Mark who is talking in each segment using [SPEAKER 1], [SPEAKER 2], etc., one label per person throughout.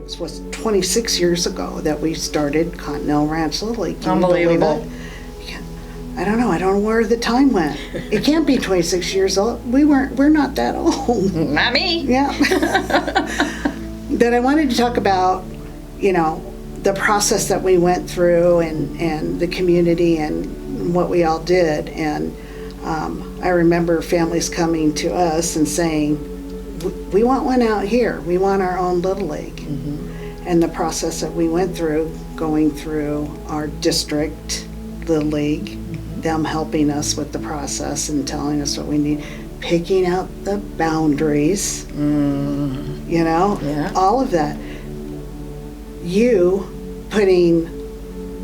[SPEAKER 1] It was 26 years ago that we started Continental Ranch Little League. Can you believe
[SPEAKER 2] Unbelievable.
[SPEAKER 1] it? I don't know. I don't know where the time went. It can't be 26 years old. We're not that old.
[SPEAKER 2] Not me.
[SPEAKER 1] Yeah. Then I wanted to talk about, the process that we went through and the community and what we all did. And I remember families coming to us and saying, we want one out here. We want our own Little League. Mm-hmm. And the process that we went through, going through our district Little League, mm-hmm. them helping us with the process and telling us what we need, picking out the boundaries, all of that. You putting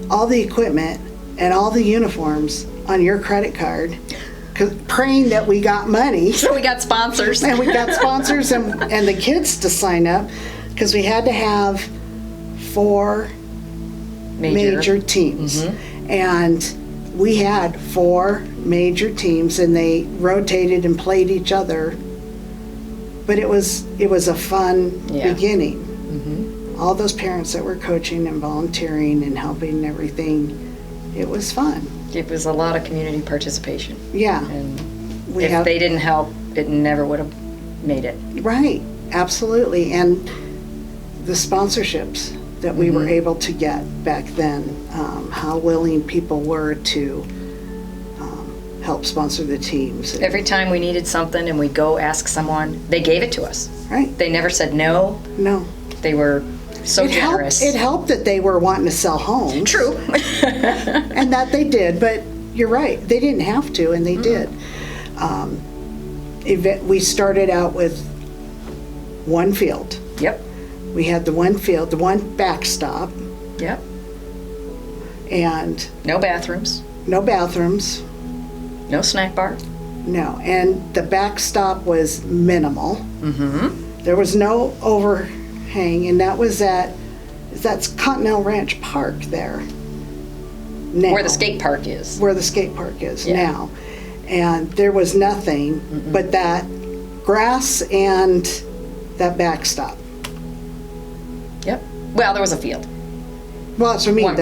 [SPEAKER 1] all the equipment and all the uniforms on your credit card, praying that we got money.
[SPEAKER 2] So we got sponsors.
[SPEAKER 1] And we got sponsors and the kids to sign up, because we had to have 4 major teams. Mm-hmm. And we had 4 major teams, and they rotated and played each other. But it was a fun beginning. Mm-hmm. All those parents that were coaching and volunteering and helping and everything, it was fun.
[SPEAKER 2] It was a lot of community participation.
[SPEAKER 1] Yeah.
[SPEAKER 2] And if they didn't help, it never would have made it.
[SPEAKER 1] Right, absolutely. And the sponsorships that we were able to get back then, how willing people were to help sponsor the teams.
[SPEAKER 2] Every time we needed something and we'd go ask someone, they gave it to us.
[SPEAKER 1] Right.
[SPEAKER 2] They never said no.
[SPEAKER 1] No.
[SPEAKER 2] They were so generous.
[SPEAKER 1] It helped that they were wanting to sell homes.
[SPEAKER 2] True.
[SPEAKER 1] And that they did, but you're right. They didn't have to, and they did. We started out with one field.
[SPEAKER 2] Yep.
[SPEAKER 1] We had the one field, the one backstop.
[SPEAKER 2] Yep.
[SPEAKER 1] And
[SPEAKER 2] no bathrooms.
[SPEAKER 1] No bathrooms.
[SPEAKER 2] No snack bar.
[SPEAKER 1] No, and the backstop was minimal. Mm-hmm. There was no overhang, and that's Continental Ranch Park there. Now,
[SPEAKER 2] where the skate park is.
[SPEAKER 1] Where the skate park is now. And there was nothing but that grass and that backstop.
[SPEAKER 2] Yep. Well, there was a field.
[SPEAKER 1] Well, that's what I mean.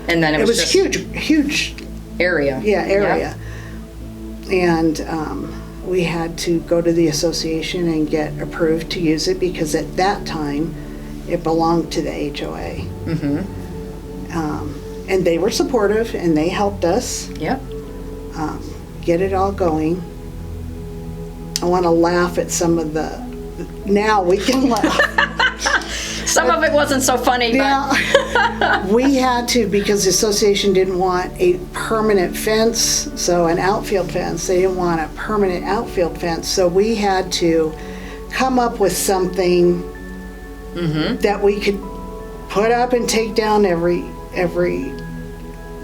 [SPEAKER 2] And then it was
[SPEAKER 1] just huge
[SPEAKER 2] area.
[SPEAKER 1] Yeah, area. Yep. And we had to go to the association and get approved to use it, because at that time it belonged to the HOA. Mm-hmm. And they were supportive, and they helped us.
[SPEAKER 2] Yep.
[SPEAKER 1] Get it all going. I want to laugh at some of now we can laugh.
[SPEAKER 2] Some of it wasn't so funny,
[SPEAKER 1] but we had to, because the association didn't want a permanent fence, so an outfield fence. They didn't want a permanent outfield fence, so we had to come up with something that we could put up and take down every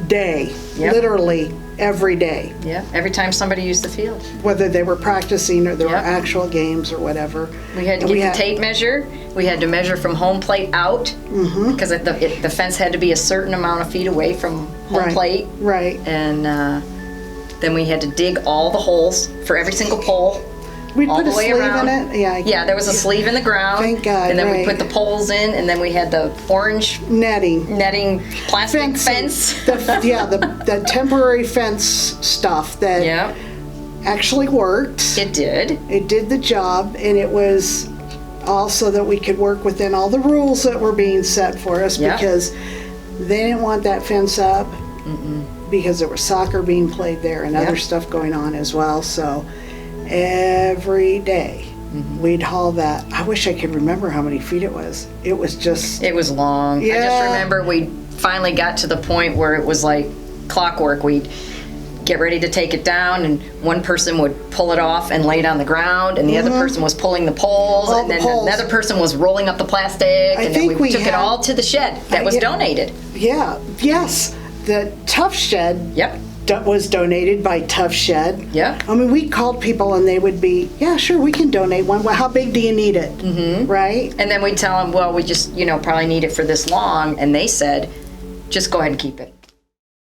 [SPEAKER 1] day, literally every day.
[SPEAKER 2] Yeah, every time somebody used the field.
[SPEAKER 1] Whether they were practicing or there were actual games or whatever.
[SPEAKER 2] We had to get the tape measure. We had to measure from home plate out, because the fence had to be a certain amount of feet away from home plate.
[SPEAKER 1] Right.
[SPEAKER 2] And then we had to dig all the holes for every single pole.
[SPEAKER 1] We'd put a sleeve in it.
[SPEAKER 2] Yeah, there was a sleeve in the ground.
[SPEAKER 1] Thank God.
[SPEAKER 2] And then we put the poles in, and then we had the orange netting plastic fence.
[SPEAKER 1] The temporary fence stuff that actually worked.
[SPEAKER 2] It did.
[SPEAKER 1] It did the job, and it was also that we could work within all the rules that were being set for us, because they didn't want that fence up because there was soccer being played there and other stuff going on as well. So every day we'd haul that. I wish I could remember how many feet it was. It was long.
[SPEAKER 2] I just remember we finally got to the point where it was like clockwork. We'd get ready to take it down, and one person would pull it off and lay it on the ground, and the other person was pulling the poles, and then another person was rolling up the plastic, and then we took it all to the shed that was donated.
[SPEAKER 1] Yes, the Tough Shed.
[SPEAKER 2] Yep.
[SPEAKER 1] Was donated by Tough Shed.
[SPEAKER 2] Yeah.
[SPEAKER 1] I mean, we called people and they would be, yeah, sure, we can donate one. Well, how big do you need it? Mm-hmm. Right?
[SPEAKER 2] And then we'd tell them, well, we just, probably need it for this long. And they said, just go ahead and keep it.